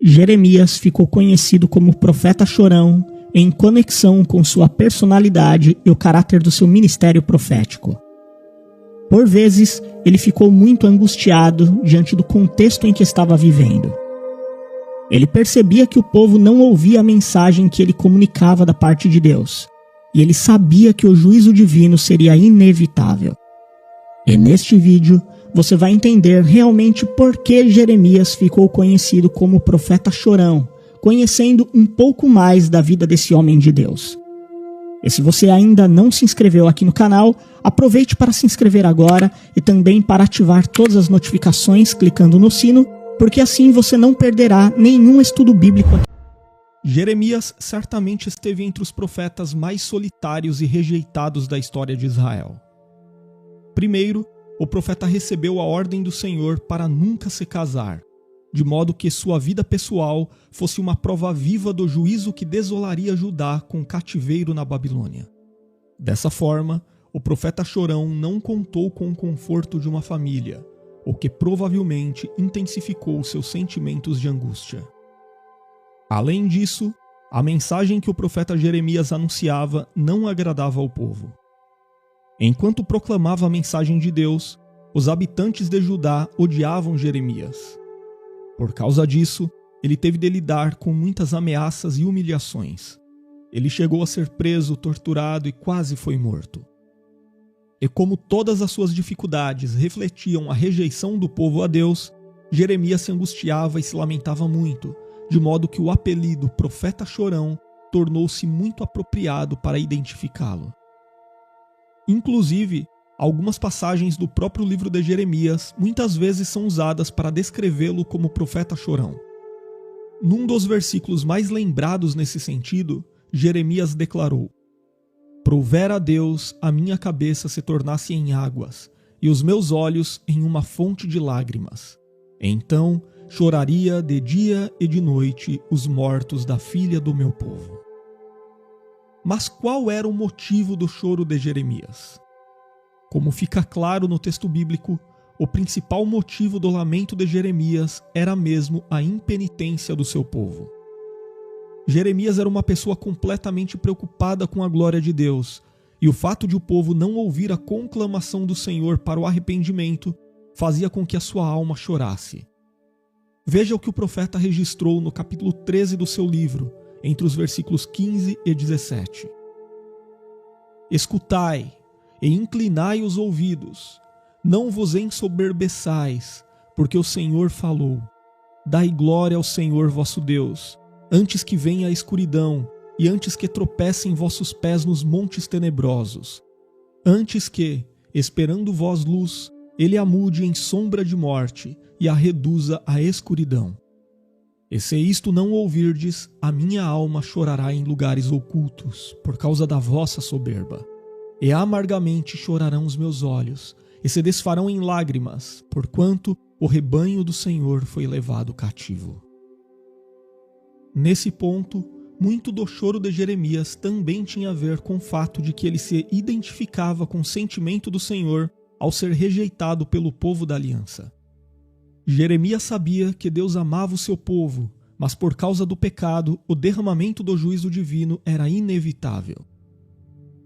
Jeremias ficou conhecido como profeta chorão em conexão com sua personalidade e o caráter do seu ministério profético. Por vezes, ele ficou muito angustiado diante do contexto em que estava vivendo. Ele percebia que o povo não ouvia a mensagem que ele comunicava da parte de Deus, e ele sabia que o juízo divino seria inevitável. E neste vídeo, você vai entender realmente por que Jeremias ficou conhecido como profeta chorão, conhecendo um pouco mais da vida desse homem de Deus. E se você ainda não se inscreveu aqui no canal, aproveite para se inscrever agora e também para ativar todas as notificações clicando no sino, porque assim você não perderá nenhum estudo bíblico. Jeremias certamente esteve entre os profetas mais solitários e rejeitados da história de Israel. Primeiro, o profeta recebeu a ordem do Senhor para nunca se casar, de modo que sua vida pessoal fosse uma prova viva do juízo que desolaria Judá com o cativeiro na Babilônia. Dessa forma, o profeta chorão não contou com o conforto de uma família, o que provavelmente intensificou seus sentimentos de angústia. Além disso, a mensagem que o profeta Jeremias anunciava não agradava ao povo. Enquanto proclamava a mensagem de Deus, os habitantes de Judá odiavam Jeremias. Por causa disso, ele teve de lidar com muitas ameaças e humilhações. Ele chegou a ser preso, torturado e quase foi morto. E como todas as suas dificuldades refletiam a rejeição do povo a Deus, Jeremias se angustiava e se lamentava muito, de modo que o apelido Profeta Chorão tornou-se muito apropriado para identificá-lo. Inclusive, algumas passagens do próprio livro de Jeremias muitas vezes são usadas para descrevê-lo como profeta chorão. Num dos versículos mais lembrados nesse sentido, Jeremias declarou: "Provera a Deus a minha cabeça se tornasse em águas, e os meus olhos em uma fonte de lágrimas. Então choraria de dia e de noite os mortos da filha do meu povo." Mas qual era o motivo do choro de Jeremias? Como fica claro no texto bíblico, o principal motivo do lamento de Jeremias era mesmo a impenitência do seu povo. Jeremias era uma pessoa completamente preocupada com a glória de Deus, e o fato de o povo não ouvir a conclamação do Senhor para o arrependimento fazia com que a sua alma chorasse. Veja o que o profeta registrou no capítulo 13 do seu livro, entre os versículos 15 e 17. "Escutai e inclinai os ouvidos, não vos ensoberbeçais, porque o Senhor falou. Dai glória ao Senhor vosso Deus, antes que venha a escuridão, e antes que tropecem vossos pés nos montes tenebrosos. Antes que, esperando vós luz, ele a mude em sombra de morte, e a reduza à escuridão. E se isto não ouvirdes, a minha alma chorará em lugares ocultos, por causa da vossa soberba. E amargamente chorarão os meus olhos, e se desfarão em lágrimas, porquanto o rebanho do Senhor foi levado cativo." Nesse ponto, muito do choro de Jeremias também tinha a ver com o fato de que ele se identificava com o sentimento do Senhor ao ser rejeitado pelo povo da aliança. Jeremias sabia que Deus amava o seu povo, mas por causa do pecado, o derramamento do juízo divino era inevitável.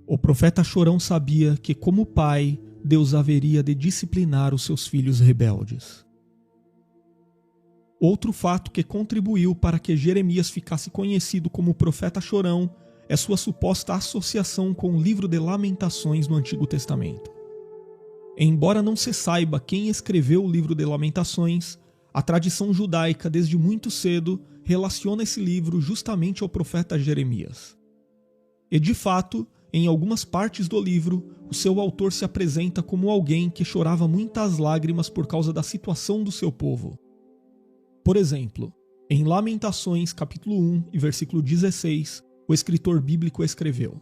O profeta chorão sabia que, como pai, Deus haveria de disciplinar os seus filhos rebeldes. Outro fato que contribuiu para que Jeremias ficasse conhecido como profeta chorão é sua suposta associação com o livro de Lamentações no Antigo Testamento. Embora não se saiba quem escreveu o livro de Lamentações, a tradição judaica desde muito cedo relaciona esse livro justamente ao profeta Jeremias. E de fato, em algumas partes do livro, o seu autor se apresenta como alguém que chorava muitas lágrimas por causa da situação do seu povo. Por exemplo, em Lamentações capítulo 1 e versículo 16, o escritor bíblico escreveu: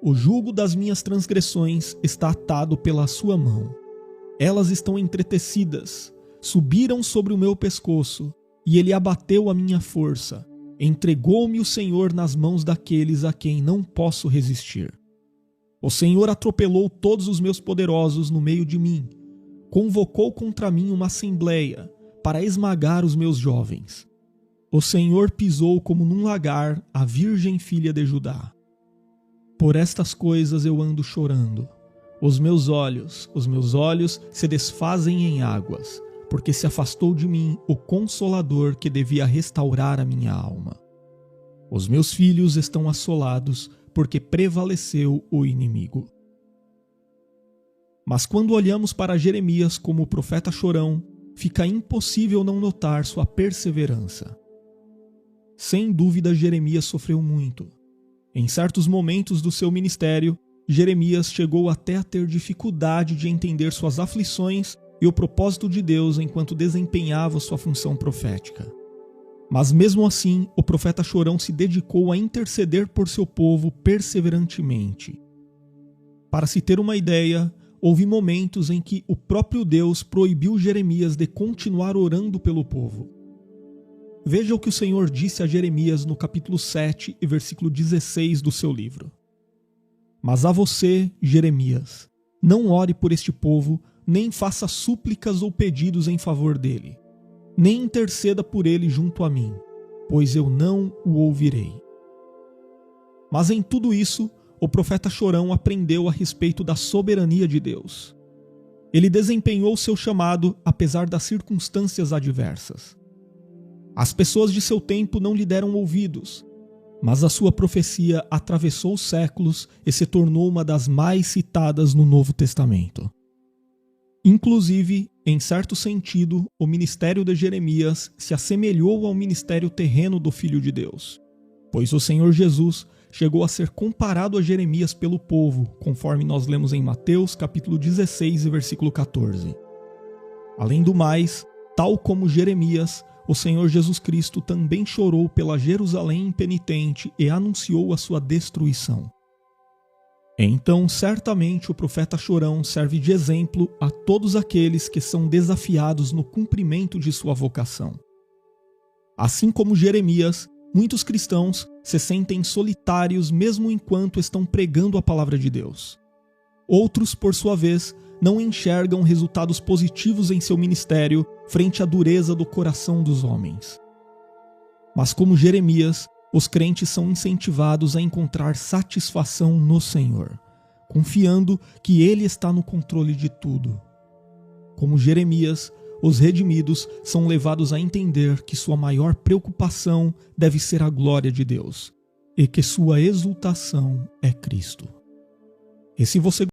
"O jugo das minhas transgressões está atado pela sua mão. Elas estão entretecidas, subiram sobre o meu pescoço, e ele abateu a minha força. Entregou-me o Senhor nas mãos daqueles a quem não posso resistir. O Senhor atropelou todos os meus poderosos no meio de mim. Convocou contra mim uma assembleia para esmagar os meus jovens. O Senhor pisou como num lagar a virgem filha de Judá. Por estas coisas eu ando chorando. Os meus olhos se desfazem em águas, porque se afastou de mim o Consolador que devia restaurar a minha alma. Os meus filhos estão assolados, porque prevaleceu o inimigo. Mas quando olhamos para Jeremias como o profeta chorão, fica impossível não notar sua perseverança. Sem dúvida, Jeremias sofreu muito. Em certos momentos do seu ministério, Jeremias chegou até a ter dificuldade de entender suas aflições e o propósito de Deus enquanto desempenhava sua função profética. Mas mesmo assim, o profeta chorão se dedicou a interceder por seu povo perseverantemente. Para se ter uma ideia, houve momentos em que o próprio Deus proibiu Jeremias de continuar orando pelo povo. Veja o que o Senhor disse a Jeremias no capítulo 7 e versículo 16 do seu livro. Mas a você, Jeremias, não ore por este povo, nem faça súplicas ou pedidos em favor dele, nem interceda por ele junto a mim, pois eu não o ouvirei. Mas em tudo isso, o profeta chorão aprendeu a respeito da soberania de Deus. Ele desempenhou seu chamado apesar das circunstâncias adversas. As pessoas de seu tempo não lhe deram ouvidos, mas a sua profecia atravessou os séculos e se tornou uma das mais citadas no Novo Testamento. Inclusive, em certo sentido, o ministério de Jeremias se assemelhou ao ministério terreno do Filho de Deus, pois o Senhor Jesus chegou a ser comparado a Jeremias pelo povo, conforme nós lemos em Mateus capítulo 16 e versículo 14. Além do mais, tal como Jeremias, o Senhor Jesus Cristo também chorou pela Jerusalém impenitente e anunciou a sua destruição. Então, certamente o profeta chorão serve de exemplo a todos aqueles que são desafiados no cumprimento de sua vocação. Assim como Jeremias, muitos cristãos se sentem solitários mesmo enquanto estão pregando a palavra de Deus. Outros, por sua vez, não enxergam resultados positivos em seu ministério frente à dureza do coração dos homens. Mas como Jeremias, os crentes são incentivados a encontrar satisfação no Senhor, confiando que Ele está no controle de tudo. Como Jeremias, os redimidos são levados a entender que sua maior preocupação deve ser a glória de Deus, e que sua exultação é Cristo. E se você